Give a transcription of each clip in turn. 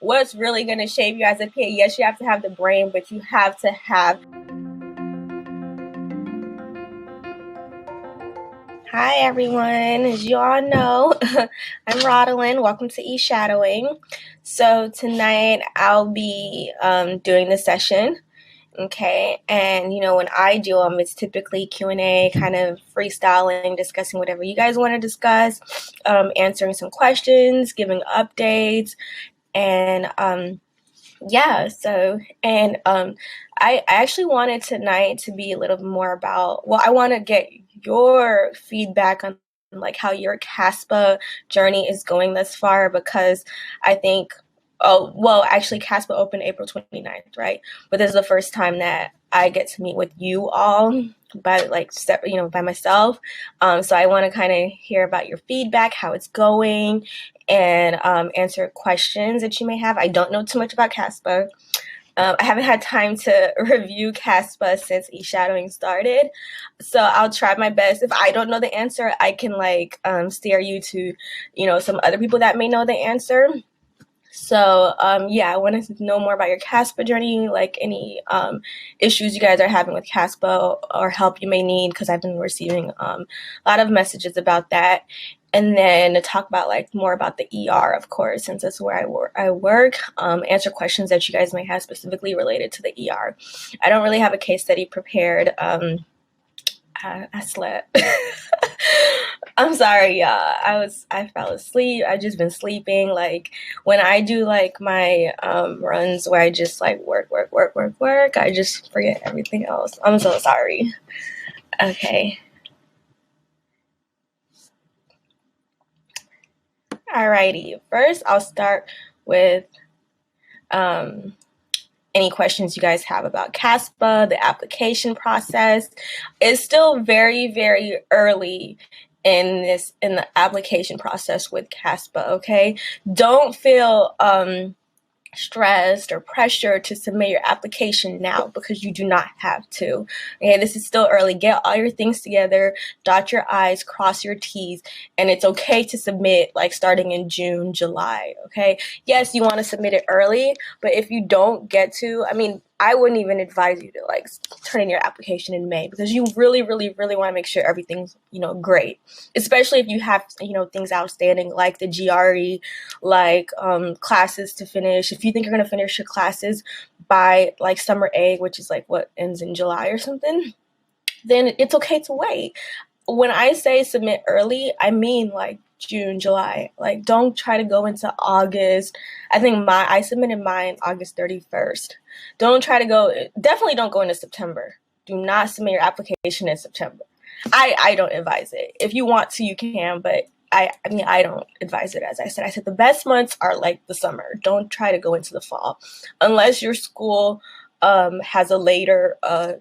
what's really going to shape you as a PA. Yes, you have to have the brain, but you have to have. Hi everyone, as you all know, I'm Rodeline. Welcome to eShadowing. So tonight I'll be doing the session. Okay, and when I do them, it's typically Q&A, kind of freestyling, discussing whatever you guys want to discuss, answering some questions, giving updates, and I actually wanted tonight to be a little more about, I want to get your feedback on like how your CASPA journey is going thus far, because I think actually CASPA opened April 29th, right? But this is the first time that I get to meet with you all by by myself. So I want to kind of hear about your feedback, how it's going, and answer questions that you may have. I don't know too much about CASPA. I haven't had time to review CASPA since eShadowing started, so I'll try my best. If I don't know the answer, I can steer you to, some other people that may know the answer. So, I wanted to know more about your CASPA journey, like any issues you guys are having with CASPA or help you may need, because I've been receiving a lot of messages about that. And then to talk about more about the ER, of course, since that's where I work, answer questions that you guys may have specifically related to the ER. I don't really have a case study prepared. I slept. I'm sorry, y'all. I fell asleep. I just been sleeping. When I do my runs where I just work, I just forget everything else. I'm so sorry. Okay. Alrighty. First, I'll start with any questions you guys have about CASPA, the application process. It's still very, very early in the application process with CASPA, okay? Don't feel stressed or pressured to submit your application now, because you do not have to. Okay, this is still early. Get all your things together, dot your I's, cross your T's, and it's okay to submit starting in June, July, okay? Yes, you want to submit it early, but if you don't get to, I wouldn't even advise you to turn in your application in May, because you really, really, really want to make sure everything's, great, especially if you have, things outstanding like the GRE, classes to finish. If you think you're going to finish your classes by summer A, which is what ends in July or something, then it's okay to wait. When I say submit early, I mean June, July. Don't try to go into August. I think I submitted mine August 31st. Definitely don't go into September. Do not submit your application in September. I don't advise it. If you want to, you can, but I don't advise it. As I said the best months are the summer. Don't try to go into the fall unless your school has a later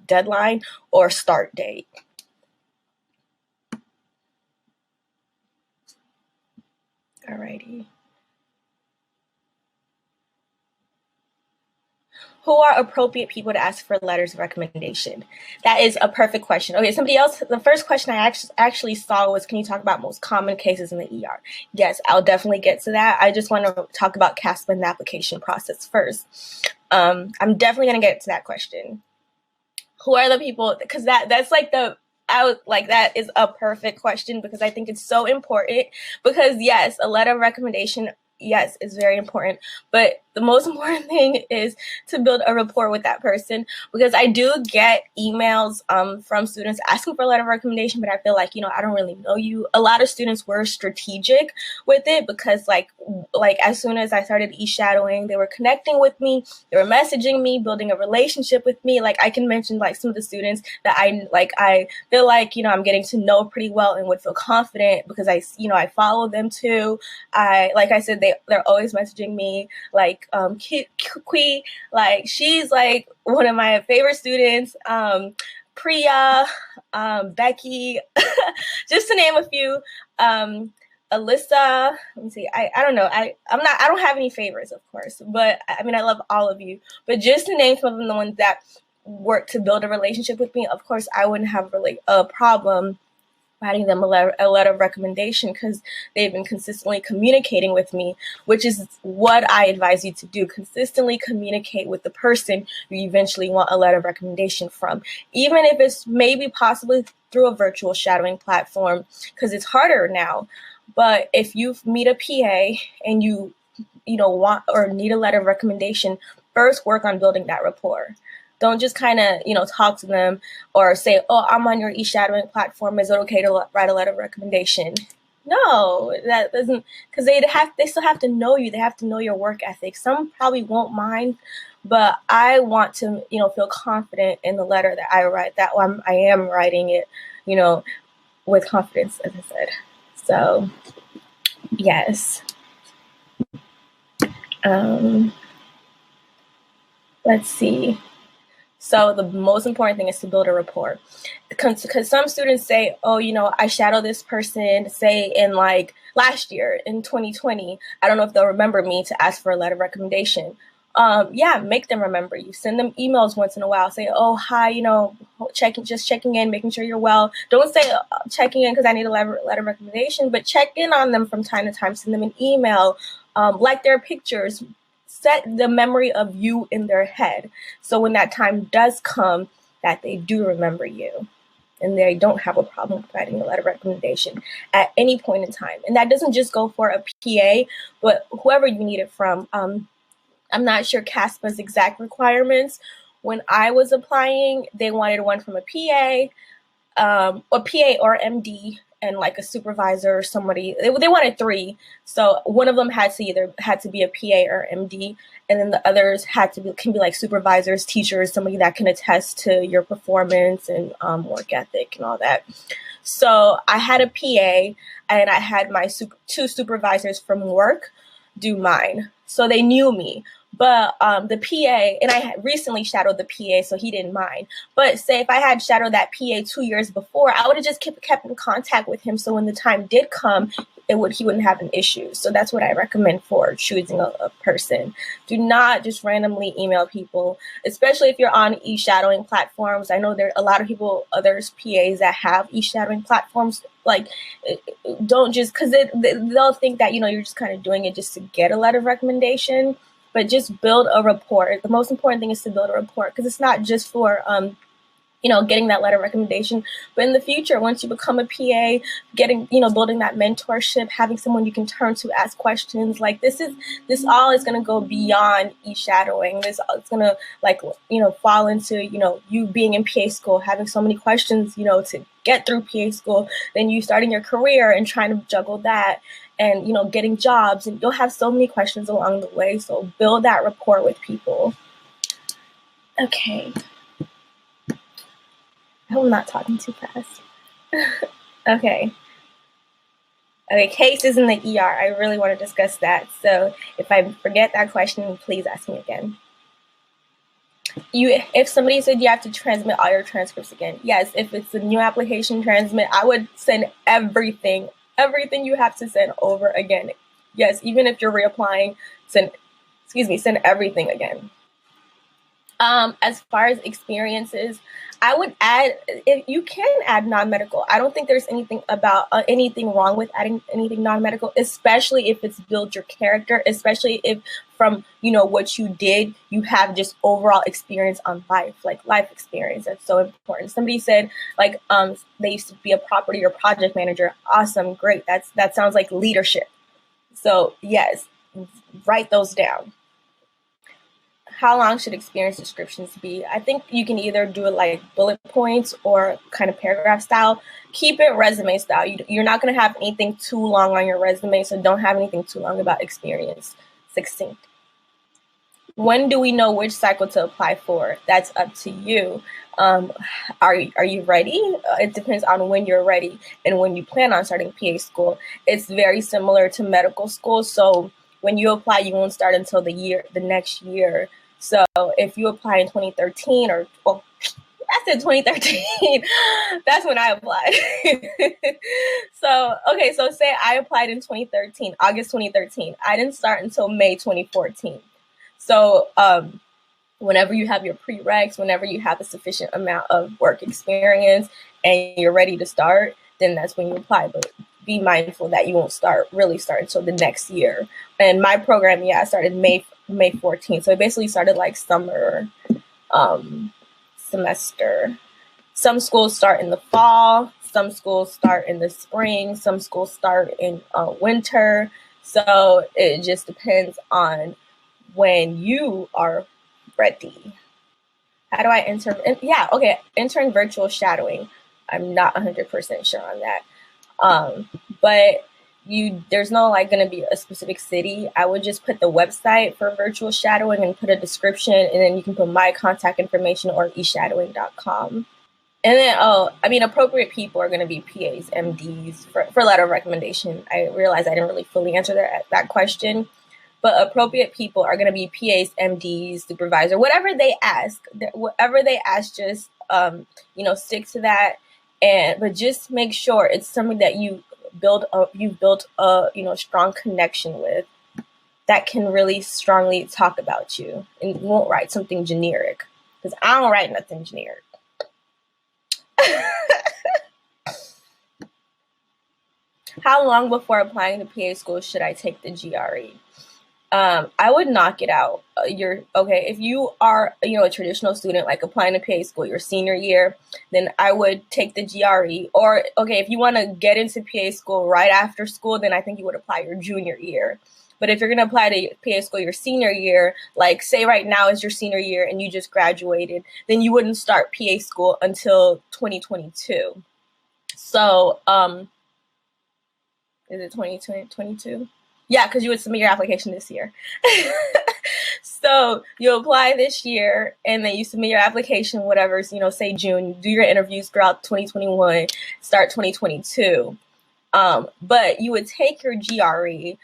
deadline or start date. Alrighty. Who are appropriate people to ask for letters of recommendation? That is a perfect question. Okay, somebody else, the first question I actually saw was, can you talk about most common cases in the ER? Yes, I'll definitely get to that. I just want to talk about CASPA and the application process first. I'm definitely going to get to that question. Who are the people, because that is a perfect question, because I think it's so important, because yes, a letter of recommendation, yes, is very important, but the most important thing is to build a rapport with that person, because I do get emails from students asking for a letter of recommendation, but I feel I don't really know you. A lot of students were strategic with it, because as soon as I started eShadowing, they were connecting with me, they were messaging me, building a relationship with me. I can mention some of the students that I feel I'm getting to know pretty well and would feel confident, because I follow them too. I said, they're always messaging me, Kui, she's one of my favorite students, Priya, Becky, just to name a few, Alyssa, let me see, I don't know, I don't have any favorites, of course, but I love all of you, but just to name some of them, the ones that work to build a relationship with me, of course, I wouldn't have really a problem writing them a letter of recommendation because they've been consistently communicating with me, which is what I advise you to do. Consistently communicate with the person you eventually want a letter of recommendation from, even if it's maybe possibly through a virtual shadowing platform, because it's harder now. But if you meet a PA and you want or need a letter of recommendation, first work on building that rapport. Don't just kind of, talk to them or say, oh, I'm on your eShadowing platform. Is it okay to write a letter of recommendation? No, that doesn't, because they still have to know you. They have to know your work ethic. Some probably won't mind, but I want to, feel confident in the letter that I write, that I am writing it, with confidence, as I said. So, yes. Let's see. So the most important thing is to build a rapport, because some students say, oh, I shadowed this person, say in like last year in 2020. I don't know if they'll remember me to ask for a letter of recommendation. Yeah, make them remember you. Send them emails once in a while. Say, oh, hi, just checking in, making sure you're well. Don't say checking in because I need a letter of recommendation, but check in on them from time to time. Send them an email, like their pictures. Set the memory of you in their head. So when that time does come, that they do remember you and they don't have a problem with writing a letter of recommendation at any point in time. And that doesn't just go for a PA, but whoever you need it from. I'm not sure CASPA's exact requirements. When I was applying, they wanted one from a PA or MD, and like a supervisor or somebody. They wanted 3. So one of them had to be a PA or MD, and then the others can be like supervisors, teachers, somebody that can attest to your performance and work ethic and all that. So I had a PA, and I had my 2 supervisors from work do mine. So they knew me. But the PA, and I had recently shadowed the PA, so he didn't mind. But say if I had shadowed that PA 2 years before, I would have just kept in contact with him. So when the time did come, he wouldn't have an issue. So that's what I recommend for choosing a person. Do not just randomly email people, especially if you're on eShadowing platforms. I know there are a lot of people, others PAs that have eShadowing platforms. Like, don't just, because they'll think that, you're just kind of doing it just to get a letter of recommendation. But just build a rapport. The most important thing is to build a rapport, because it's not just for, getting that letter of recommendation, but in the future, once you become a PA, building that mentorship, having someone you can turn to ask questions. Like this all is going to go beyond eShadowing. It's going to fall into, you being in PA school, having so many questions, to get through PA school, then you starting your career and trying to juggle that, and getting jobs, and you'll have so many questions along the way. So build that rapport with people. Okay. I hope I'm not talking too fast. Okay. Cases in the ER. I really want to discuss that. So if I forget that question, please ask me again. If somebody said you have to transmit all your transcripts again, yes. If it's a new application transmit, I would send everything you have to send over again. Yes, even if you're reapplying, send everything again. As far as experiences, I would add, if you can add non-medical. I don't think there's anything wrong with adding anything non-medical, especially if it's build your character, especially if from, what you did, you have just overall experience on life, like life experience. That's so important. Somebody said they used to be a property or project manager. Awesome. Great. That sounds like leadership. So yes, write those down. How long should experience descriptions be? I think you can either do it like bullet points or kind of paragraph style. Keep it resume style. You're not going to have anything too long on your resume, so don't have anything too long about experience. Succinct. When do we know which cycle to apply for? That's up to you. Are you ready? It depends on when you're ready and when you plan on starting PA school. It's very similar to medical school. So when you apply, you won't start until the next year. So if you apply in 2013 I said 2013, that's when I applied. So say I applied in 2013, August 2013. I didn't start until May 2014. So whenever you have your prereqs, whenever you have a sufficient amount of work experience and you're ready to start, then that's when you apply. But be mindful that you won't really start until the next year. And my program, I started May 14th. So it basically started like summer semester. Some schools start in the fall, some schools start in the spring, some schools start in winter. So it just depends on when you are ready. How do I enter? Yeah, okay, entering virtual shadowing. I'm not 100% sure on that. But there's no like going to be a specific city. I would just put the website for virtual shadowing and put a description, and then you can put my contact information or eShadowing.com. And then, appropriate people are going to be PAs, MDs for letter of recommendation. I realized I didn't really fully answer that question, but appropriate people are going to be PAs, MDs, supervisor, whatever they ask. Just stick to that, but just make sure it's something that you've built a strong connection with, that can really strongly talk about you, and you won't write something generic, because I don't write nothing generic. How long before applying to PA school should I take the GRE? I would knock it out. If you are, a traditional student, like applying to PA school your senior year, then I would take the GRE. Or, if you want to get into PA school right after school, then I think you would apply your junior year. But if you're going to apply to PA school your senior year, like say right now is your senior year and you just graduated, then you wouldn't start PA school until 2022. So, is it 2022? Yeah, because you would submit your application this year. So you apply this year, and then you submit your application, whatever, say June, you do your interviews throughout 2021, start 2022. But you would take your GRE.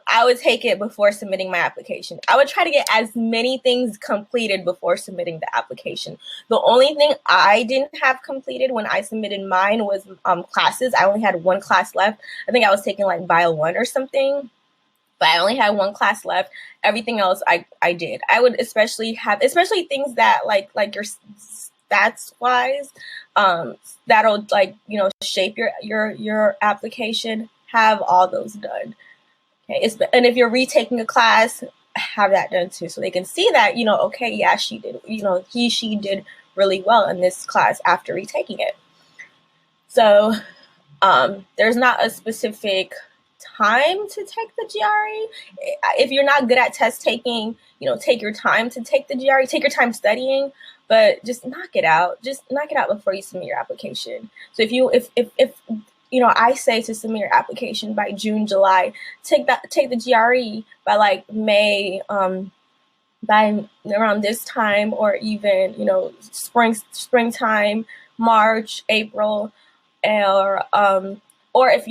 I would take it before submitting my application. I would try to get as many things completed before submitting the application. The only thing I didn't have completed when I submitted mine was classes. I only had one class left. I think I was taking like Bio 1 or something, but I only had one class left. Everything else I did. I would especially things that like your stats wise, that'll shape your application. Have all those done. Okay, and if you're retaking a class, have that done too, so they can see that, she did, she did really well in this class after retaking it. So there's not a specific time to take the GRE. If you're not good at test taking, take your time to take the GRE, take your time studying, but just knock it out. Just knock it out before you submit your application. So if I say to submit your application by June, July, take the GRE by like May, by around this time, or even, springtime, March, April, or if,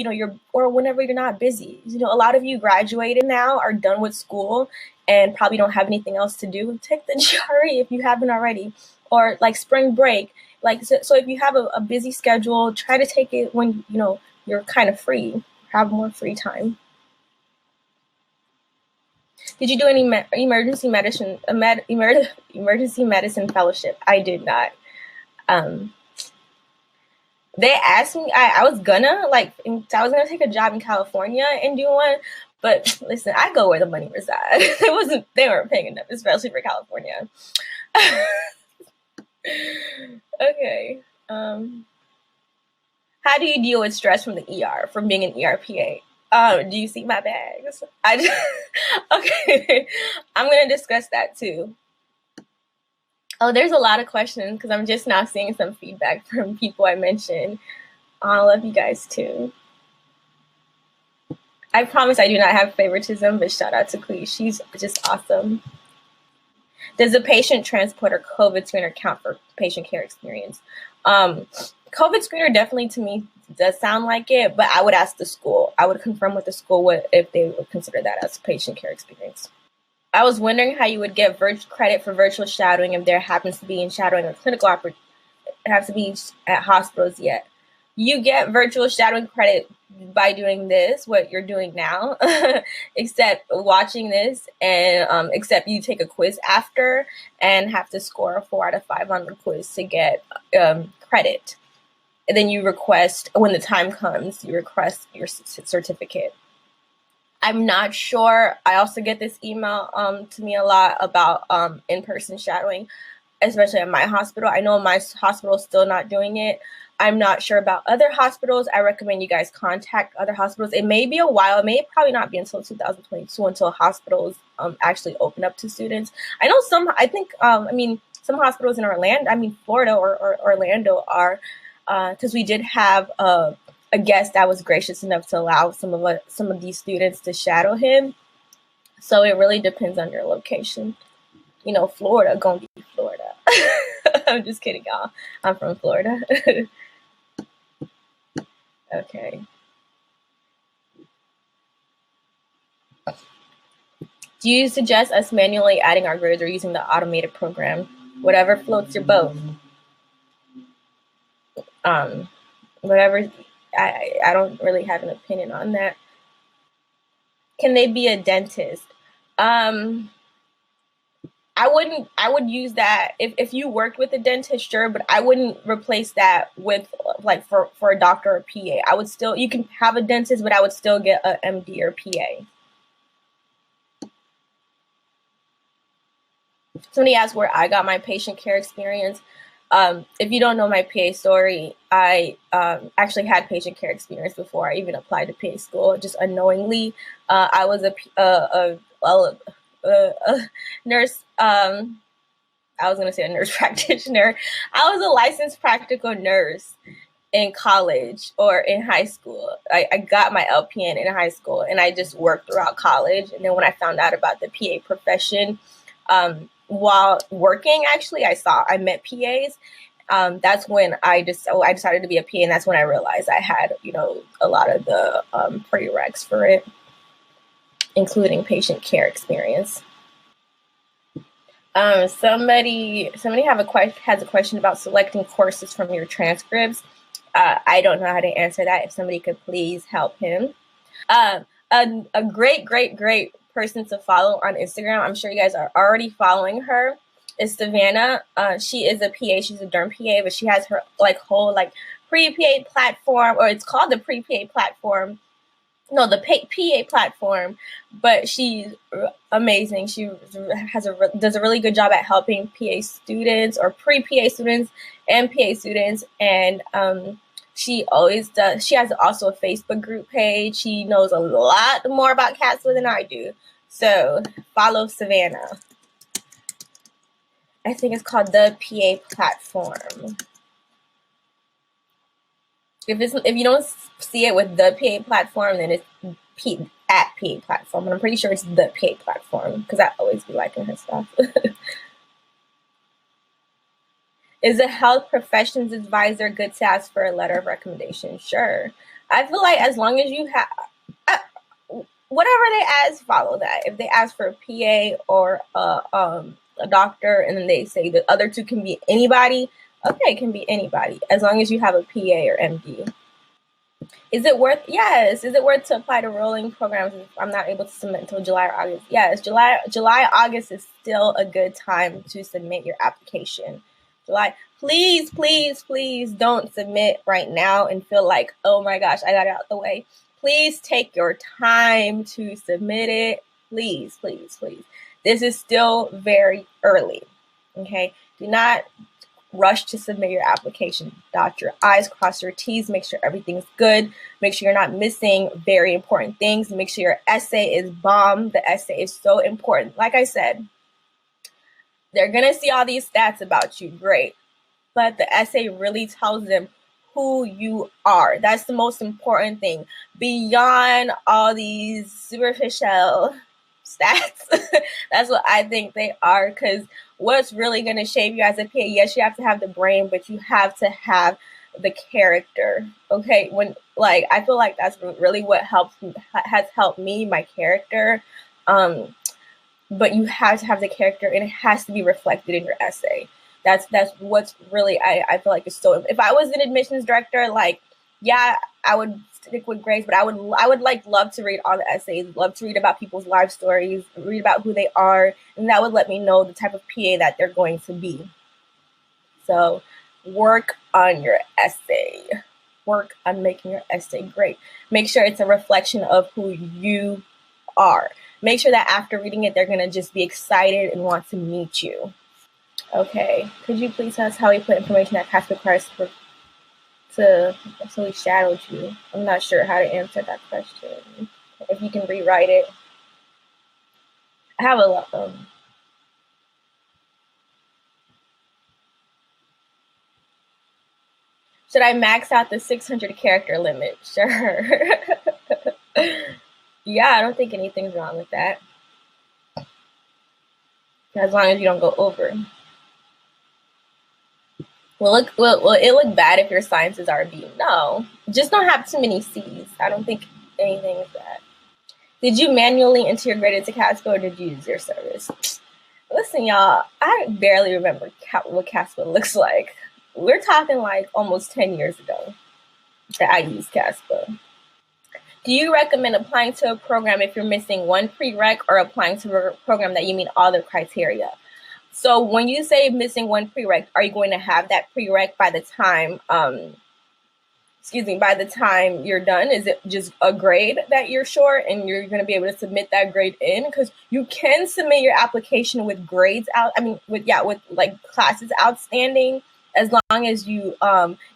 or whenever you're not busy. A lot of you graduated now, are done with school, and probably don't have anything else to do. Take the GRE if you haven't already, or like spring break. So if you have a busy schedule, try to take it when, you're kind of free, have more free time. Did you do any emergency medicine fellowship? I did not. They asked me, I was gonna take a job in California and do one, but listen, I go where the money resides. They weren't paying enough, especially for California. Okay. How do you deal with stress from the ER, from being an ERPA? Do you see my bags? Okay. I'm going to discuss that too. Oh, there's a lot of questions because I'm just now seeing some feedback from people I mentioned. I love you guys too. I promise I do not have favoritism, but shout out to Clee. She's just awesome. Does the patient transporter COVID screener count for patient care experience? COVID screener definitely to me does sound like it, but I would ask the school. I would confirm with the school if they would consider that as patient care experience. I was wondering how you would get credit for virtual shadowing if there happens to be in shadowing or clinical have to be at hospitals yet. You get virtual shadowing credit by doing this, what you're doing now, except watching this, and except you take a quiz after and have to score a 4 out of 5 on the quiz to get credit. and then you request, when the time comes, you request your certificate. I'm not sure. I also get this email to me a lot about in-person shadowing, especially at my hospital. I know my hospital is still not doing it. I'm not sure about other hospitals. I recommend you guys contact other hospitals. It may be a while. It may probably not be until 2022 until hospitals actually open up to students. I know some, I think, some hospitals in Orlando, Florida or Orlando are, because we did have a guest that was gracious enough to allow some of these students to shadow him. So it really depends on your location. You know, Florida gonna be Florida. I'm just kidding, y'all. I'm from Florida. Okay. Do you suggest us manually adding our grids or using the automated program? Whatever floats your boat. Whatever. I don't really have an opinion on that. Can they be a dentist? I would use that if you worked with a dentist, sure, but I wouldn't replace that with like for a doctor or PA. I would still, you can have a dentist, but I would still get a MD or PA. Somebody asked where I got my patient care experience. If you don't know my PA story, I actually had patient care experience before I even applied to PA school, just unknowingly. I was a nurse. I was going to say a nurse practitioner. I was a licensed practical nurse in college or in high school. I got my LPN in high school, and I just worked throughout college. And then when I found out about the PA profession, while working, actually, I met PAs. That's when I decided to be a PA, and that's when I realized I had, a lot of the prereqs for it, including patient care experience. Somebody has a question about selecting courses from your transcripts. I don't know how to answer that. If somebody could please help him. A great person to follow on Instagram, I'm sure you guys are already following her, is Savannah. She is a PA. She's a derm PA, but she has her whole pre-PA platform, or it's called the pre-PA platform. No, the PA platform, but she's amazing. She does a really good job at helping PA students or pre-PA students and PA students, and she always does. She has also a Facebook group page. She knows a lot more about CASPA than I do. So follow Savannah. I think it's called the PA platform. If you don't see it with the PA platform, then it's at PA platform. And I'm pretty sure it's the PA platform because I always be liking her stuff. Is a health professions advisor good to ask for a letter of recommendation? Sure. I feel like as long as you have whatever they ask, follow that. If they ask for a PA or a doctor, and then they say the other two can be anybody, okay, it can be anybody as long as you have a PA or MD. Is it worth? Yes. Is it worth to apply to rolling programs if I'm not able to submit until July or August? Yes. July, August is still a good time to submit your application. July, please don't submit right now and feel like, oh my gosh, I got it out the way. Please take your time to submit it. Please. This is still very early. Okay. Do not rush to submit your application. Dot your I's, cross your T's, make sure everything's good. Make sure you're not missing very important things. Make sure your essay is bomb. The essay is so important. Like I said, they're going to see all these stats about you. Great. But the essay really tells them who you are. That's the most important thing. Beyond all these superficial stats, that's what I think they are, because what's really going to shape you as a PA, yes, you have to have the brain, but you have to have the character. Okay, I feel like that's really what has helped me, my character. But you have to have the character, and it has to be reflected in your essay. That's what's really I feel like is so. If I was an admissions director, yeah, I would stick with grades, but I would love to read all the essays, love to read about people's life stories, read about who they are, and that would let me know the type of PA that they're going to be. So work on your essay. Work on making your essay great. Make sure it's a reflection of who you are. Make sure that after reading it, they're going to just be excited and want to meet you. Okay, could you please tell us how we put information that Casper requires so we shadowed you? I'm not sure how to answer that question. If you can rewrite it. I have a lot of Should I max out the 600 character limit? Sure. Yeah, I don't think anything's wrong with that. As long as you don't go over. Will it look bad if your science is R&B? No. Just don't have too many C's. I don't think anything is that. Did you manually enter your grade into Casper or did you use your service? Listen, y'all, I barely remember what Casper looks like. We're talking like almost 10 years ago that I used Casper. Do you recommend applying to a program if you're missing one prereq or applying to a program that you meet all the criteria? So when you say missing one prereq, are you going to have that prereq by the time, by the time you're done? Is it just a grade that you're short and you're going to be able to submit that grade in? Because you can submit your application with grades out. With like classes outstanding, as long as you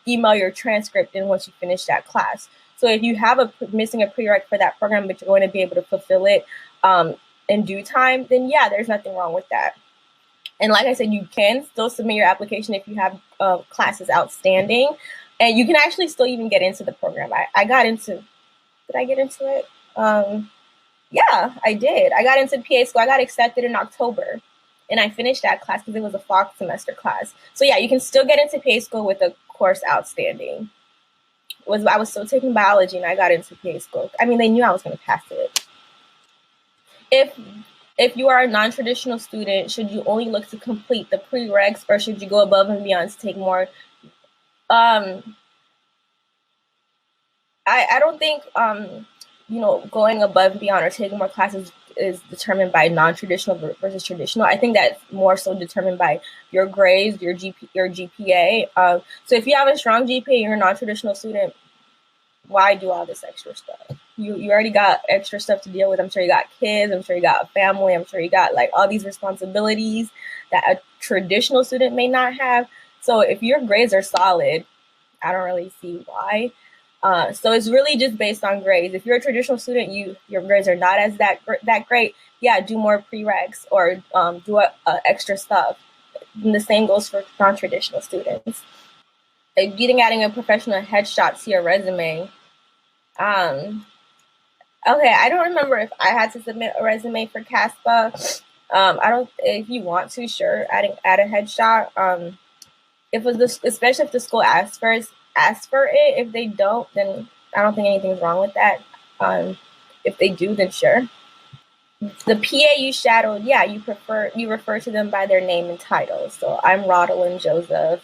email your transcript in once you finish that class. So if you have missing a prereq for that program, but you're going to be able to fulfill it in due time, then yeah, there's nothing wrong with that. And like I said, you can still submit your application if you have classes outstanding. And you can actually still even get into the program. Did I get into it? Yeah, I did. I got into PA school. I got accepted in October. And I finished that class because it was a fall semester class. So yeah, you can still get into PA school with a course outstanding. I was still taking biology and I got into PA school. I mean, they knew I was going to pass it. If you are a non-traditional student, should you only look to complete the prereqs or should you go above and beyond to take more? I don't think, going above and beyond or taking more classes is determined by non-traditional versus traditional. I think that's more so determined by your grades, your GPA. So if you have a strong GPA, you're a non-traditional student, why do all this extra stuff? You already got extra stuff to deal with. I'm sure you got kids. I'm sure you got a family. I'm sure you got like all these responsibilities that a traditional student may not have. So if your grades are solid, I don't really see why. So it's really just based on grades. If you're a traditional student, your grades are not as that great. Yeah, do more prereqs or do extra stuff. And the same goes for non-traditional students. Adding a professional headshot to your resume. Okay, I don't remember if I had to submit a resume for CASPA. If you want to, sure, add a headshot. Especially if the school asks for it. If they don't, then I don't think anything's wrong with that. If they do, then sure. The PA you shadowed, yeah, you refer to them by their name and title. So I'm Rodeline Joseph,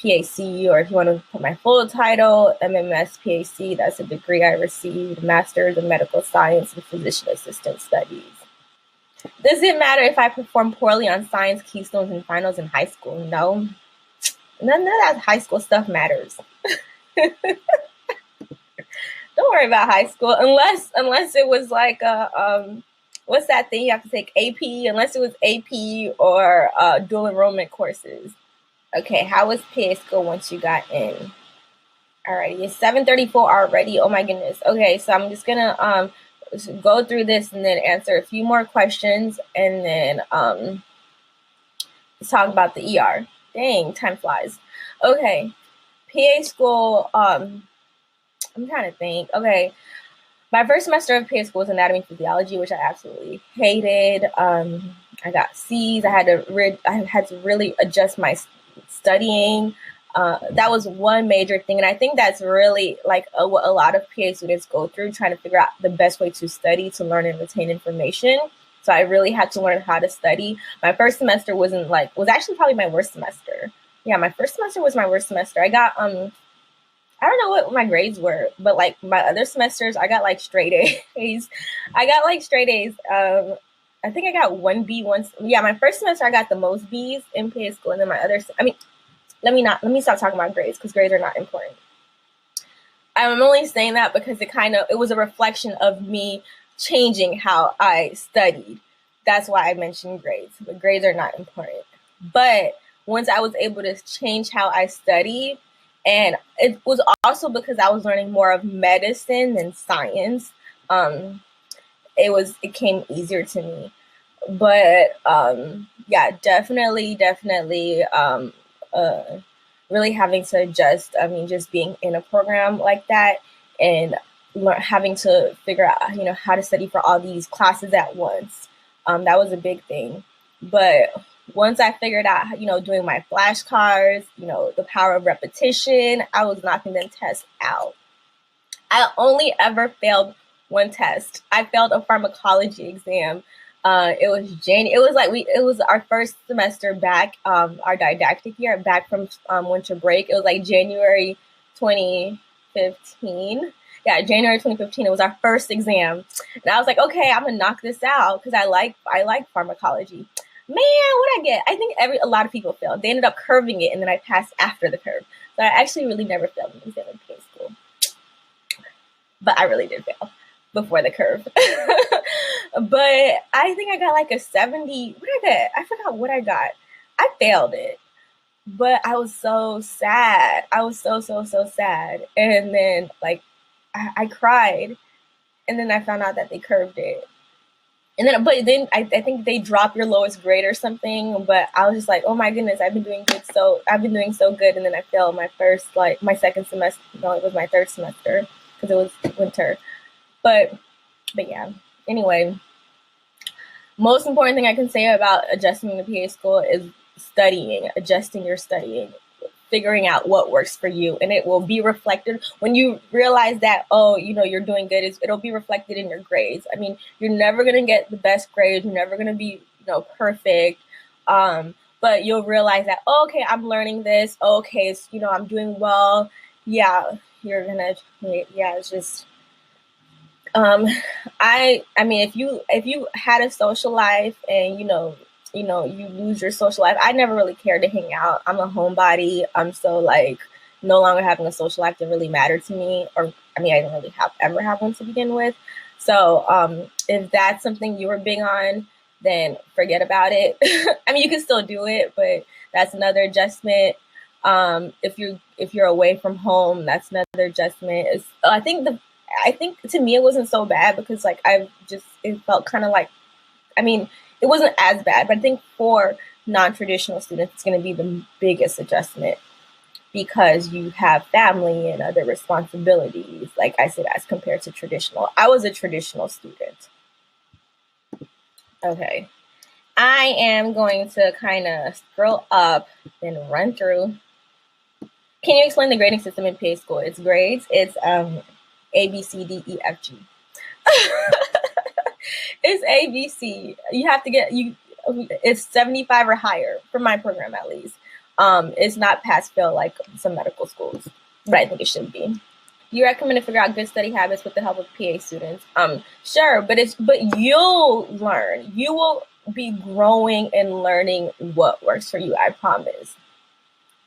PAC, or if you want to put my full title, MMS PAC, that's a degree I received, Master's in Medical Science and Physician Assistant Studies. Does it matter if I perform poorly on science keystones and finals in high school? No. None of that high school stuff matters. Don't worry about high school unless it was like what's that thing you have to take AP? Unless it was AP or dual enrollment courses. Okay, how was PA school once you got in? Alrighty, it's 7:34 already. Oh my goodness. Okay, so I'm just gonna go through this and then answer a few more questions and then let's talk about the ER. Dang, time flies. Okay, PA school. I'm trying to think. Okay, my first semester of PA school was anatomy and physiology, which I absolutely hated. I got C's. I had to really adjust my studying. That was one major thing, and I think that's really like what a lot of PA students go through, trying to figure out the best way to study, to learn and retain information. So I really had to learn how to study. My first semester was actually probably my worst semester. Yeah, my first semester was my worst semester. I got I don't know what my grades were, but like my other semesters, I got like straight A's. I think I got one B once. Yeah, my first semester I got the most B's in PA school, and then let me stop talking about grades, because grades are not important. I'm only saying that because it was a reflection of me changing how I studied. That's why I mentioned grades. But grades are not important. But once I was able to change how I studied, and it was also because I was learning more of medicine than science, it came easier to me. But yeah, definitely really having to adjust. I mean, just being in a program like that and having to figure out, how to study for all these classes at once. That was a big thing. But once I figured out, doing my flashcards, the power of repetition, I was knocking them tests out. I only ever failed one test. I failed a pharmacology exam. It was our first semester back, our didactic year back from winter break. It was like January 2015. Yeah, January 2015. It was our first exam, and I was like, okay, I'm gonna knock this out because I like pharmacology. Man, what I get? I think a lot of people failed. They ended up curving it, and then I passed after the curve. So I actually really never failed an exam in PA school, but I really did fail before the curve. But I think I got like a 70. What did I get? I forgot what I got. I failed it, but I was so sad. I was so sad. And then I cried, and then I found out that they curved it. And then, but then I think they drop your lowest grade or something. But I was just like, oh my goodness, I've been doing good. So I've been doing so good. And then I failed my second semester. No, it was my third semester because it was winter. But yeah. Anyway, most important thing I can say about adjusting to PA school is adjusting your studying, figuring out what works for you, and it will be reflected when you realize that, you're doing good. It'll be reflected in your grades. I mean, you're never going to get the best grades. You're never going to be, perfect. But you'll realize that, okay, I'm learning this. Okay, so, I'm doing well. Yeah, it's just, I mean, if you had a social life and, you lose your social life. I never really cared to hang out. I'm a homebody. So no longer having a social life didn't really matter to me. Or I didn't really ever have one to begin with. So if that's something you were big on, then forget about it. I mean, you can still do it, but that's another adjustment. If you're away from home, that's another adjustment. I think to me it wasn't so bad because it felt kind of it wasn't as bad, but I think for non-traditional students, it's going to be the biggest adjustment because you have family and other responsibilities, like I said, as compared to traditional. I was a traditional student. Okay. I am going to kind of scroll up and run through. Can you explain the grading system in PA school? It's grades. It's A, B, C, D, E, F, G. It's ABC. You have to it's 75 or higher for my program, at least. It's not pass fail like some medical schools, but I think it should be. Do you recommend to figure out good study habits with the help of PA students? Sure, but you'll learn. You will be growing and learning what works for you. I promise.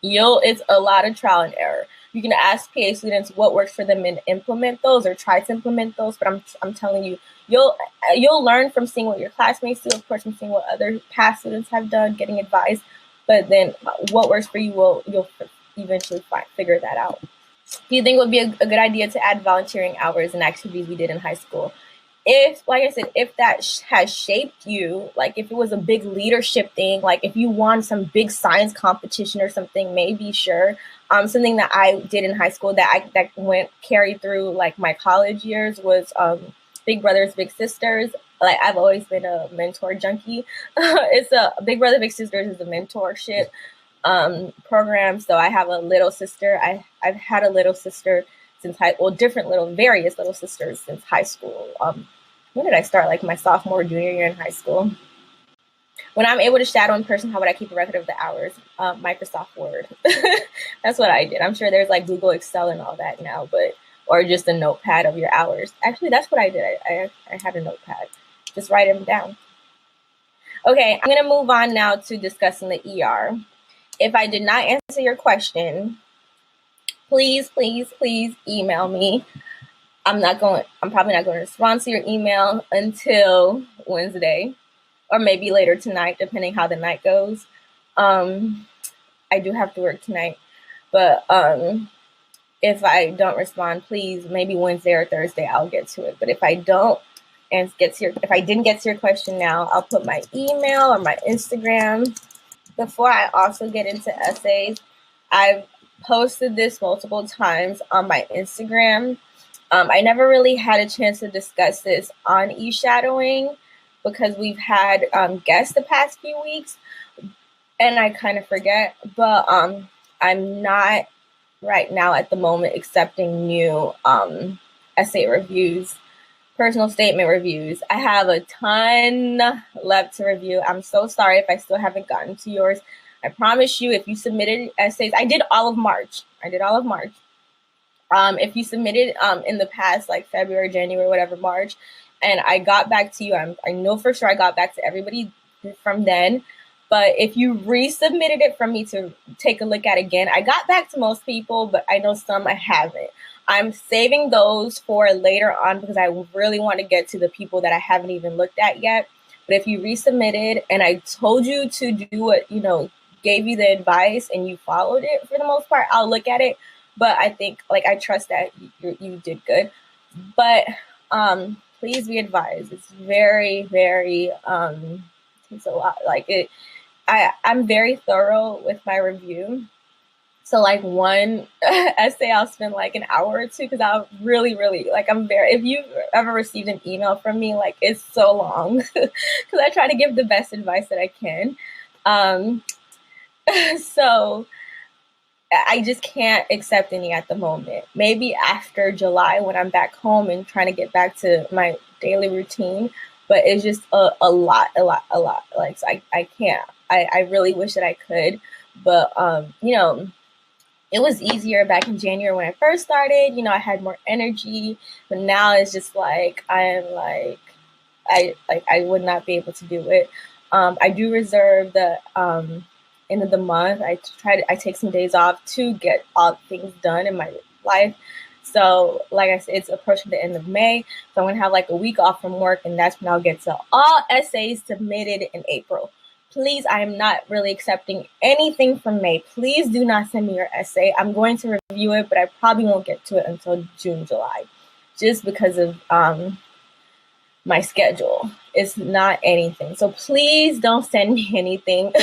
It's a lot of trial and error. You can ask PA students what works for them and implement those, or try to implement those. But I'm telling you, you'll learn from seeing what your classmates do, of course, from seeing what other past students have done, getting advice. But then what works for you, you'll eventually figure that out. Do you think it would be a good idea to add volunteering hours and activities we did in high school? If, like I said, if that has shaped you, like if it was a big leadership thing, like if you won some big science competition or something, maybe sure. Something that I did in high school that carried through like my college years was Big Brothers Big Sisters. Like I've always been a mentor junkie. It's a Big Brother Big Sisters is a mentorship program. So I have a little sister. I've had a little sister since various little sisters since high school. When did I start? Like my sophomore, junior year in high school. When I'm able to shadow in person, how would I keep a record of the hours? Microsoft Word. That's what I did. I'm sure there's like Google Excel and all that now, or just a notepad of your hours. Actually, that's what I did. I had a notepad. Just write them down. Okay, I'm going to move on now to discussing the ER. if I did not answer your question, please, please, please email me. I'm probably not going to respond to your email until Wednesday, or maybe later tonight, depending how the night goes. I do have to work tonight, but if I don't respond, please, maybe Wednesday or Thursday, I'll get to it. But if I don't, and if I didn't get to your question now, I'll put my email or my Instagram. Before I also get into essays, I've posted this multiple times on my Instagram. I never really had a chance to discuss this on eShadowing because we've had guests the past few weeks, and I kind of forget. But I'm not right now at the moment accepting new essay reviews, personal statement reviews. I have a ton left to review. I'm so sorry if I still haven't gotten to yours. I promise you, if you submitted essays, I did all of March. If you submitted in the past, like February, January, whatever, March, and I got back to you, I know for sure I got back to everybody from then. But if you resubmitted it for me to take a look at again, I got back to most people, but I know some I haven't. I'm saving those for later on because I really want to get to the people that I haven't even looked at yet. But if you resubmitted and I told you to do what, gave you the advice and you followed it for the most part, I'll look at it. But I think, I trust that you did good. But please be advised. It's very, very, it's a lot. I'm very thorough with my review. So one essay, I'll spend an hour or two because I'll really, really, if you've ever received an email from me, it's so long because I try to give the best advice that I can. So I just can't accept any at the moment. Maybe after July when I'm back home and trying to get back to my daily routine, but it's just a lot. So I can't. I really wish that I could, but it was easier back in January when I first started. I had more energy, but now it's just I would not be able to do it. I do reserve the end of the month. I take some days off to get all things done in my life. So like I said, it's approaching the end of May. So I'm going to have a week off from work, and that's when I'll get to all essays submitted in April. Please, I am not really accepting anything from May. Please do not send me your essay. I'm going to review it, but I probably won't get to it until June, July, just because of my schedule. It's not anything. So please don't send me anything.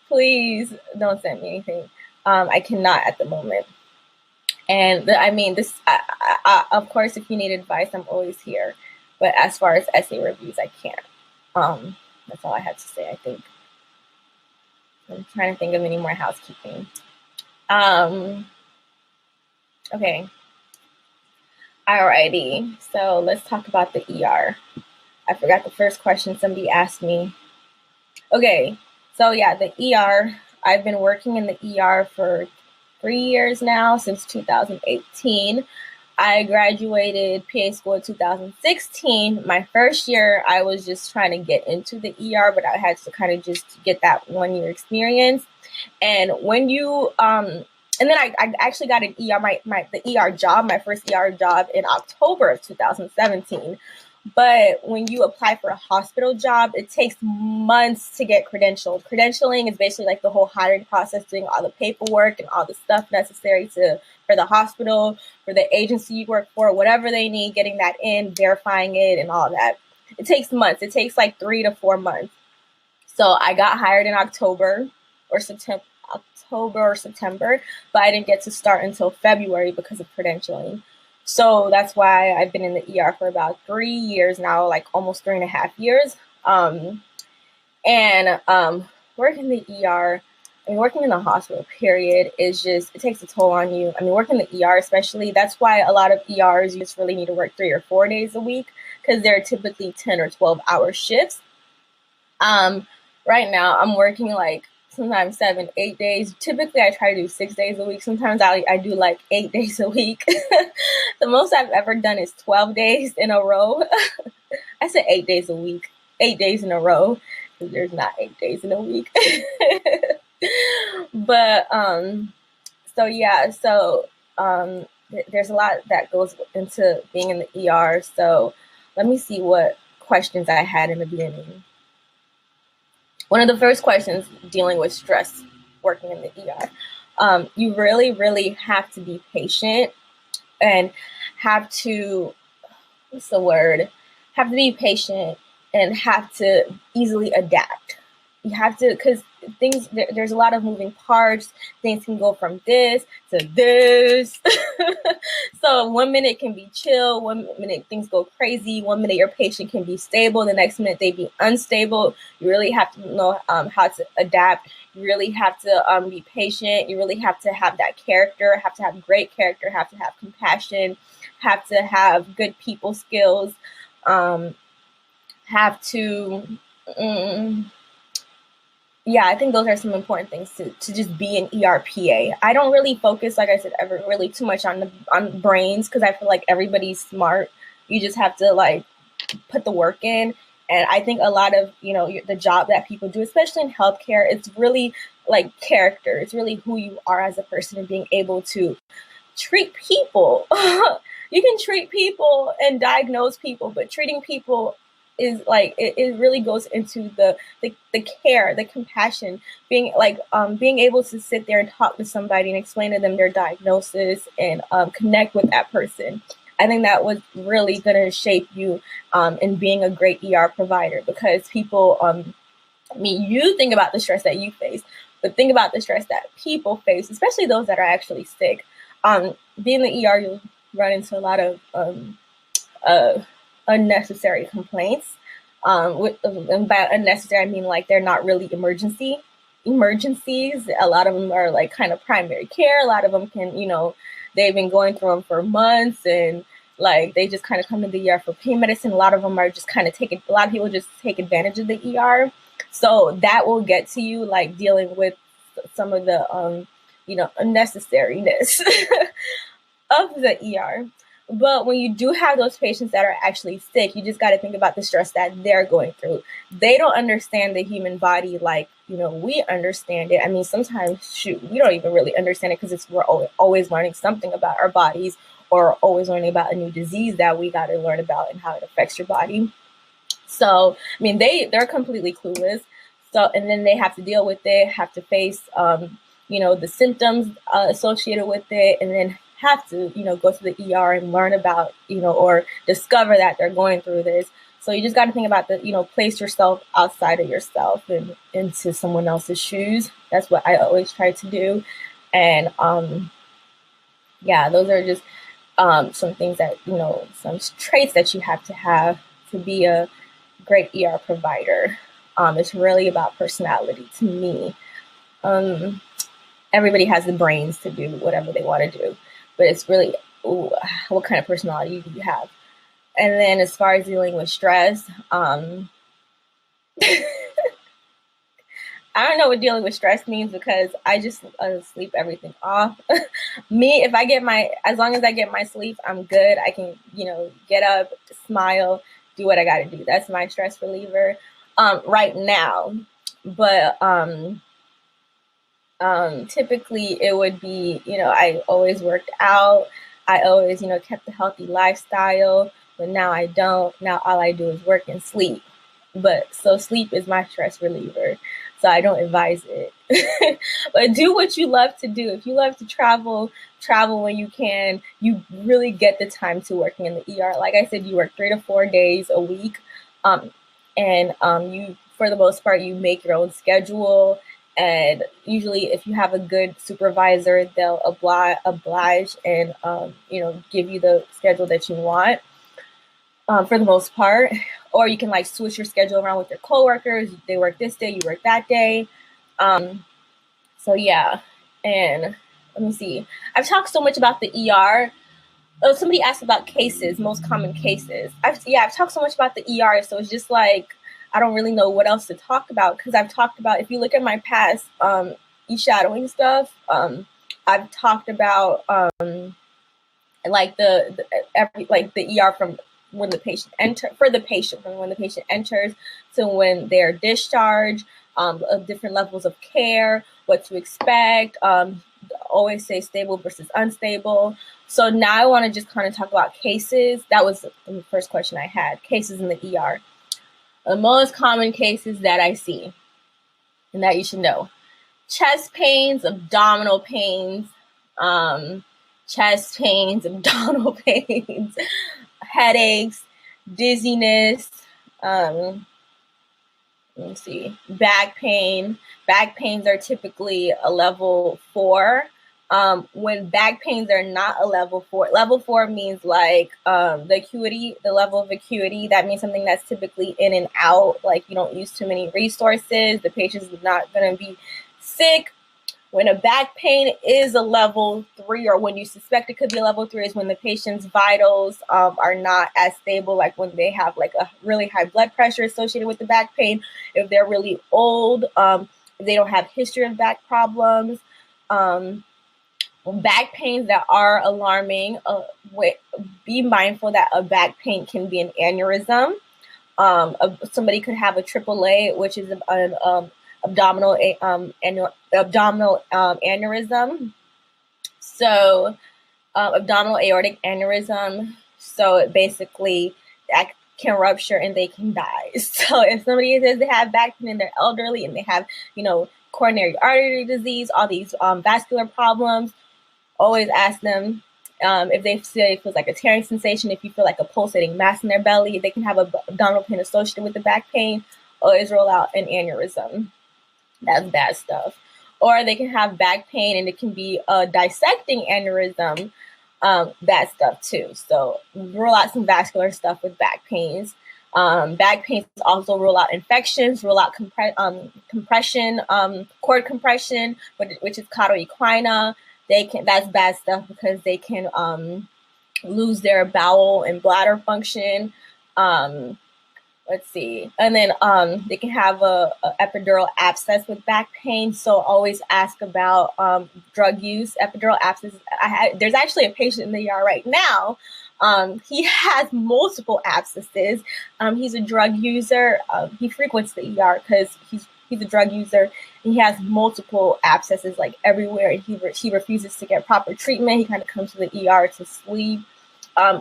Please don't send me anything. I cannot at the moment. And of course, if you need advice, I'm always here. But as far as essay reviews, I can't. That's all I had to say, I think. I'm trying to think of any more housekeeping. Okay. Alrighty. So let's talk about the ER. I forgot the first question somebody asked me. Okay. So yeah, the ER. I've been working in the ER for 3 years now, since 2018. I graduated PA school in 2016. My first year, I was just trying to get into the ER, but I had to kind of just get that 1 year experience. And when you, and then I actually got an ER, the ER job, my first ER job in October of 2017. But when you apply for a hospital job, it takes months to get credentialed. Credentialing is basically the whole hiring process, doing all the paperwork and all the stuff necessary for the hospital, for the agency you work for, whatever they need, getting that in, verifying it, and all that. It takes months. It takes 3 to 4 months. So I got hired in October or September, but I didn't get to start until February because of credentialing. So that's why I've been in the ER for about 3 years now, almost 3.5 years. Working in the ER, working in the hospital, period, is just, it takes a toll on you. Working in the ER especially, that's why a lot of ERs, you just really need to work 3 or 4 days a week because they're typically 10 or 12-hour shifts. Right now, I'm working sometimes 7, 8 days. Typically, I try to do 6 days a week. Sometimes I do 8 days a week. The most I've ever done is 12 days in a row. I said 8 days a week, 8 days in a row, because there's not 8 days in a week. But so yeah, so there's a lot that goes into being in the ER. So let me see what questions I had in the beginning. One of the first questions dealing with stress working in the ER. You really, really have to be patient and have to, what's the word? Have to be patient and have to easily adapt. You have to, because there's a lot of moving parts. Things can go from this to this. So 1 minute it can be chill, 1 minute things go crazy, 1 minute your patient can be stable, the next minute they be unstable. You really have to know how to adapt. You really have to be patient. You really have to have that character, have to have great character, have to have compassion, have to have good people skills, have to, yeah, I think those are some important things to just be an ERPA. I don't really focus, like I said, ever really too much on brains, because I feel like everybody's smart. You just have to like put the work in. And I think a lot of, the job that people do, especially in healthcare, it's really like character. It's really who you are as a person and being able to treat people. You can treat people and diagnose people, but treating people is like, it really goes into the care, the compassion, being able to sit there and talk to somebody and explain to them their diagnosis and connect with that person. I think that was really going to shape you in being a great ER provider, because people, you think about the stress that you face, but think about the stress that people face, especially those that are actually sick. Being in the ER, you'll run into a lot of unnecessary complaints. And by unnecessary, I mean like they're not really emergencies. A lot of them are like kind of primary care. A lot of them can, they've been going through them for months, and like they just kind of come to the ER for pain medicine. A lot of them are just kind of a lot of people just take advantage of the ER. So that will get to you, like dealing with some of the, unnecessariness of the ER. But when you do have those patients that are actually sick, you just got to think about the stress that they're going through. They don't understand the human body like, we understand it. I mean, sometimes, we don't even really understand it, because we're always learning something about our bodies, or always learning about a new disease that we got to learn about and how it affects your body. So, I mean, they're completely clueless. So, and then they have to deal with it, have to face, the symptoms associated with it, and then have to, go to the ER and learn about, or discover that they're going through this. So you just got to think about place yourself outside of yourself and into someone else's shoes. That's what I always try to do. And, yeah, those are just some things that, some traits that you have to be a great ER provider. It's really about personality to me. Everybody has the brains to do whatever they want to do, but it's really what kind of personality do you have. And then as far as dealing with stress, I don't know what dealing with stress means, because I just sleep everything off. Me, as long as I get my sleep, I'm good. I can, get up, smile, do what I got to do. That's my stress reliever right now. But typically it would be, I always worked out. I always, kept a healthy lifestyle, but now I don't. Now all I do is work and sleep. But so sleep is my stress reliever. So I don't advise it. But do what you love to do. If you love to travel when you can. You really get the time to working in the ER. Like I said, you work 3 to 4 days a week. And you, for the most part, you make your own schedule. And usually if you have a good supervisor, they'll oblige and, give you the schedule that you want for the most part. Or you can like switch your schedule around with your coworkers. They work this day, you work that day. So yeah. And let me see. I've talked so much about the ER. Oh, somebody asked about cases, most common cases. I've talked so much about the ER. So it's just like, I don't really know what else to talk about, because I've talked about, if you look at my past eShadowing stuff, I've talked about like the ER from when the patient from when the patient enters to when they're discharged. of different levels of care, what to expect. Always say stable versus unstable. So now I want to just kind of talk about cases. That was the first question I had, cases in the ER. The most common cases that I see and that you should know: chest pains, abdominal pains, chest pains, abdominal pains, headaches, dizziness, let me see, back pain. Back pains are typically a level 4. When back pains are not a level 4 means like the acuity, the level of acuity. That means something that's typically in and out, like you don't use too many resources. The patient's not going to be sick. When a back pain is a level 3, or when you suspect it could be a level 3, is when the patient's vitals are not as stable, like when they have like a really high blood pressure associated with the back pain, if they're really old, if they don't have history of back problems. Back pains that are alarming, be mindful that a back pain can be an aneurysm. Somebody could have a AAA, which is an abdominal aneurysm. So abdominal aortic aneurysm. So it basically that can rupture and they can die. So if somebody says they have back pain and they're elderly and they have, coronary artery disease, all these vascular problems, always ask them if they say it feels like a tearing sensation, if you feel like a pulsating mass in their belly, if they can have abdominal pain associated with the back pain, always roll out an aneurysm. That's bad stuff. Or they can have back pain and it can be a dissecting aneurysm. Bad stuff too. So rule out some vascular stuff with back pains. Back pains also rule out infections, rule out compression, cord compression, which is cauda equina. That's bad stuff because they can lose their bowel and bladder function. Let's see. And then they can have a epidural abscess with back pain. So always ask about drug use. Epidural abscess. There's actually a patient in the ER right now. He has multiple abscesses. He's a drug user. He frequents the ER because he's a drug user. And he has multiple abscesses like everywhere, and he refuses to get proper treatment. He kind of comes to the ER to sleep.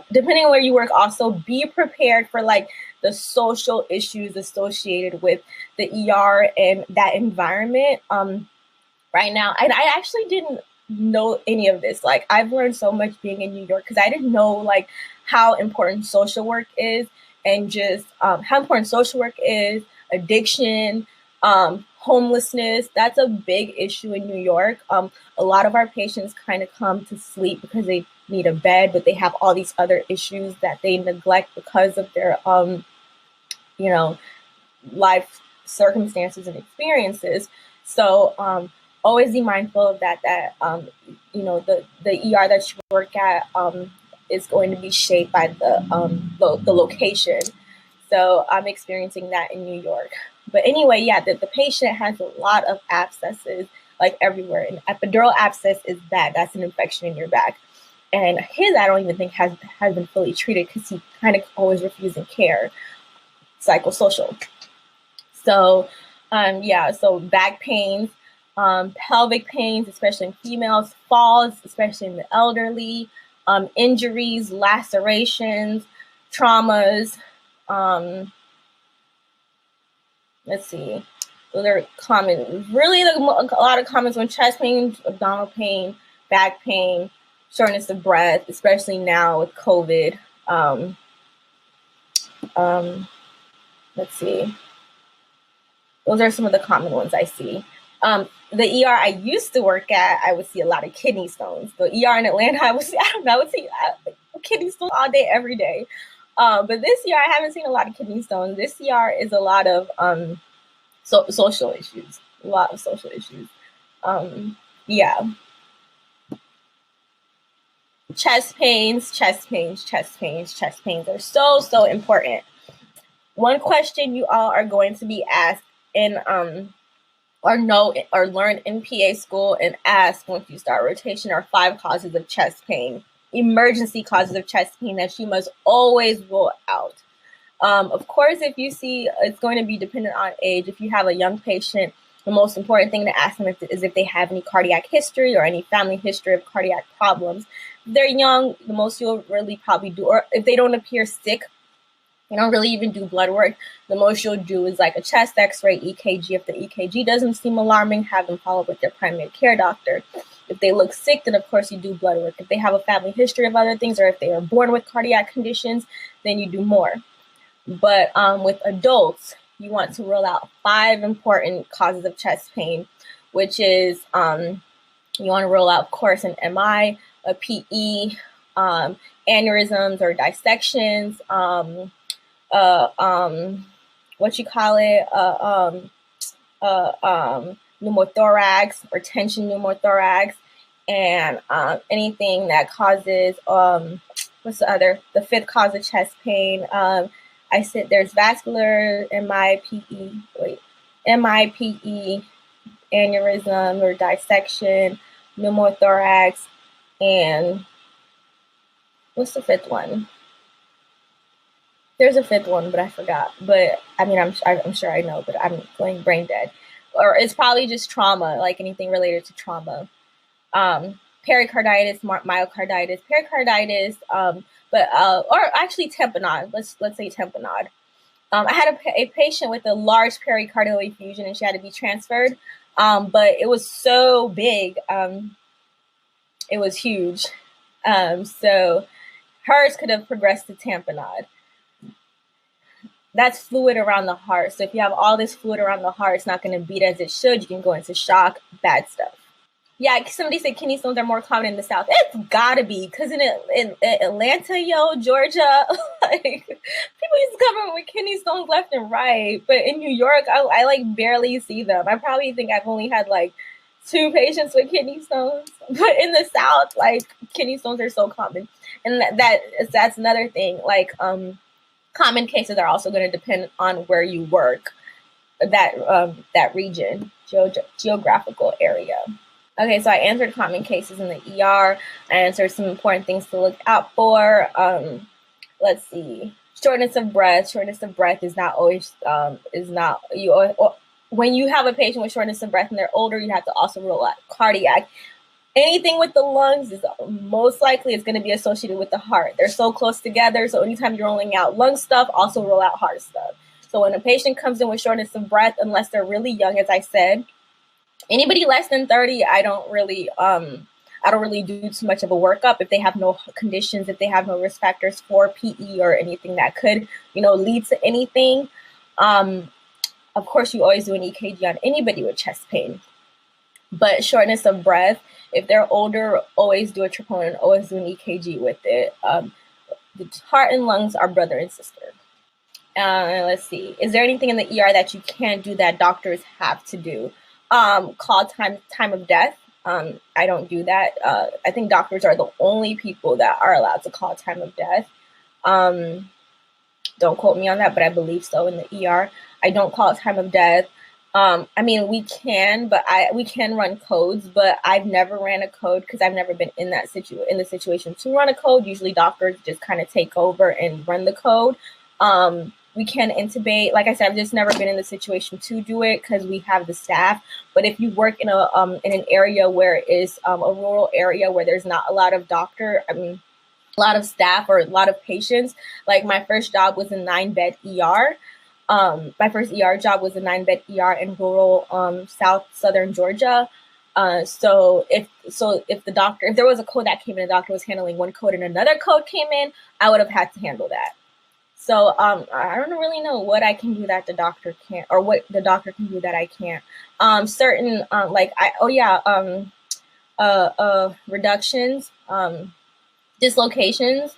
Depending on where you work, also be prepared for like the social issues associated with the ER and that environment. Right now, and I actually didn't know any of this. Like I've learned so much being in New York because I didn't know like how important social work is, and just how important social work is, addiction, homelessness. That's a big issue in New York. A lot of our patients kind of come to sleep because they need a bed, but they have all these other issues that they neglect because of their, life circumstances and experiences. So always be mindful of that, the ER that you work at is going to be shaped by the location. So I'm experiencing that in New York. But anyway, yeah, the patient has a lot of abscesses like everywhere. And epidural abscess is bad. That's an infection in your back. And his, I don't even think has been fully treated because he kind of always refusing care, psychosocial. So, so back pains, pelvic pains, especially in females, falls, especially in the elderly, injuries, lacerations, traumas. Let's see. Those are common. Really, a lot of comments on chest pain, abdominal pain, back pain, shortness of breath, especially now with COVID. Let's see. Those are some of the common ones I see. The ER I used to work at, I would see a lot of kidney stones. The ER in Atlanta, I would see kidney stones all day, every day. But this ER, I haven't seen a lot of kidney stones. This ER is a lot of social issues. A lot of social issues. Chest pains are so important. One question you all are going to be asked in or learn in PA school and ask once you start rotation are 5 causes of chest pain, emergency causes of chest pain that you must always rule out. Of course, if you see, it's going to be dependent on age. If you have a young patient, the most important thing to ask them is if they have any cardiac history or any family history of cardiac problems. If they're young, the most you'll really probably do, or if they don't appear sick, you don't really even do blood work. The most you'll do is like a chest x-ray, EKG. If the EKG doesn't seem alarming, have them follow up with their primary care doctor. If they look sick, then of course you do blood work. If they have a family history of other things, or if they are born with cardiac conditions, then you do more. But with adults, you want to rule out 5 important causes of chest pain, which is you want to rule out, of course, an MI, a PE, aneurysms or dissections, pneumothorax or tension pneumothorax, and anything that causes, the 5th cause of chest pain. I said there's vascular, MIPE, aneurysm or dissection, pneumothorax, and what's the 5th one? There's a 5th one, but I forgot. But I mean, I'm sure I know, but I'm going brain dead. Or it's probably just trauma, like anything related to trauma. Pericarditis, myocarditis, pericarditis, or actually tamponade. Let's say tamponade. I had a patient with a large pericardial effusion, and she had to be transferred. But it was so big, it was huge. So hers could have progressed to tamponade. That's fluid around the heart. So if you have all this fluid around the heart, it's not going to beat as it should. You can go into shock, bad stuff. Yeah, somebody said kidney stones are more common in the South. It's gotta be, because in Atlanta, Georgia, like, people used to come in with kidney stones left and right. But in New York, I like barely see them. I probably think I've only had like 2 patients with kidney stones. But in the South, like, kidney stones are so common. And that's another thing. Like, common cases are also going to depend on where you work, that region, geographical area. Okay, so I answered common cases in the ER. I answered some important things to look out for. Let's see. Shortness of breath. Shortness of breath is not always, when you have a patient with shortness of breath and they're older, you have to also rule out cardiac. Anything with the lungs is most likely it's going to be associated with the heart. They're so close together, so anytime you're ruling out lung stuff, also rule out heart stuff. So when a patient comes in with shortness of breath, unless they're really young, as I said, anybody less than 30, I don't really do too much of a workup if they have no conditions, if they have no risk factors for PE or anything that could, lead to anything. Of course, you always do an EKG on anybody with chest pain. But shortness of breath, if they're older, always do a troponin, always do an EKG with it. The heart and lungs are brother and sister. Let's see. Is there anything in the ER that you can't do that doctors have to do? Call time of death. I don't do that. I think doctors are the only people that are allowed to call time of death. Don't quote me on that, but I believe so in the ER. I don't call time of death. I mean, we can run codes, but I've never ran a code because I've never been in the situation to run a code. Usually doctors just kind of take over and run the code. We can intubate. Like I said, I've just never been in the situation to do it because we have the staff. But if you work in an area where it's a rural area where there's not a lot of a lot of staff or a lot of patients, like my first job was a 9-bed ER. My first ER job was a 9-bed ER in rural southern Georgia. So if there was a code that came in, the doctor was handling one code and another code came in, I would have had to handle that. So I don't really know what I can do that the doctor can't, or what the doctor can do that I can't. Reductions, dislocations.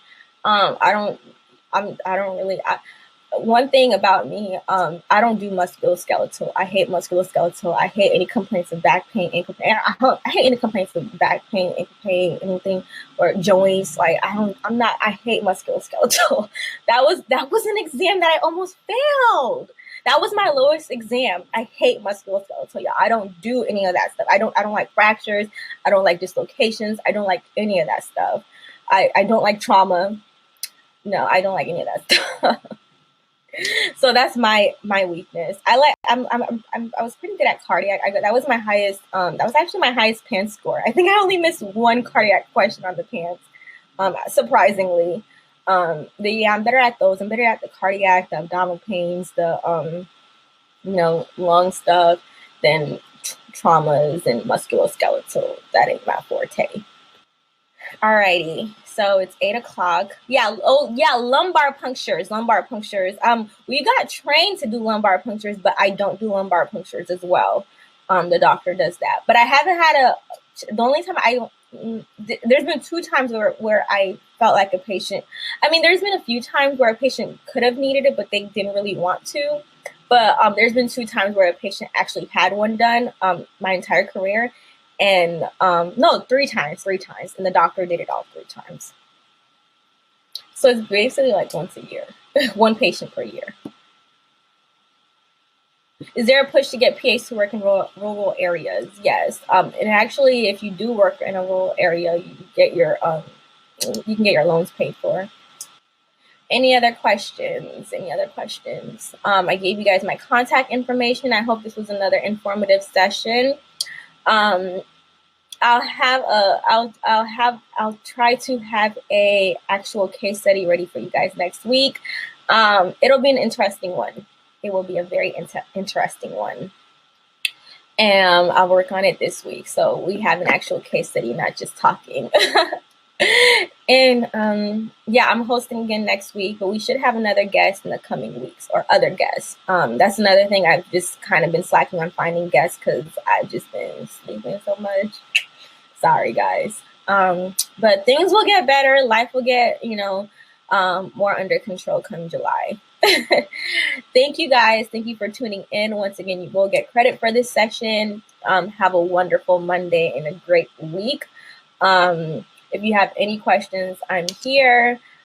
One thing about me, I don't do musculoskeletal. I hate musculoskeletal. I hate any complaints of back pain, ankle pain. I hate any complaints of back pain, ankle pain, anything, or joints. Like I hate musculoskeletal. That was an exam that I almost failed. That was my lowest exam. I hate musculoskeletal. Yeah, I don't do any of that stuff. I don't like fractures. I don't like dislocations. I don't like any of that stuff. I don't like trauma. No, I don't like any of that stuff. So that's my weakness. I was pretty good at cardiac. That was my highest. That was actually my highest PANCE score. I think I only missed one cardiac question on the PANCE. Surprisingly, but yeah, I'm better at those. I'm better at the cardiac, the abdominal pains, the lung stuff, than traumas and musculoskeletal. That ain't my forte. Alrighty, so it's 8 o'clock. Yeah, lumbar punctures. We got trained to do lumbar punctures, but I don't do lumbar punctures as well. The doctor does that, but I haven't had the only time there's been 2 times where I felt like a patient. I mean, there's been a few times where a patient could have needed it, but they didn't really want to. But there's been 2 times where a patient actually had one done my entire career. And no, 3 times, and the doctor did it all 3 times. So it's basically like once a year, 1 patient per year. Is there a push to get PAs to work in rural areas? Yes. And actually, if you do work in a rural area, you can get your loans paid for. Any other questions? I gave you guys my contact information. I hope this was another informative session. I'll try to have a actual case study ready for you guys next week. It'll be an interesting one. It will be a very interesting one. And I'll work on it this week. So we have an actual case study, not just talking. And yeah, I'm hosting again next week, but we should have another guest in the coming weeks, or other guests. That's another thing. I've just kind of been slacking on finding guests because I've just been sleeping so much. Sorry, guys. But things will get better. Life will get, more under control come July. Thank you, guys. Thank you for tuning in. Once again, you will get credit for this session. Have a wonderful Monday and a great week. If you have any questions, I'm here.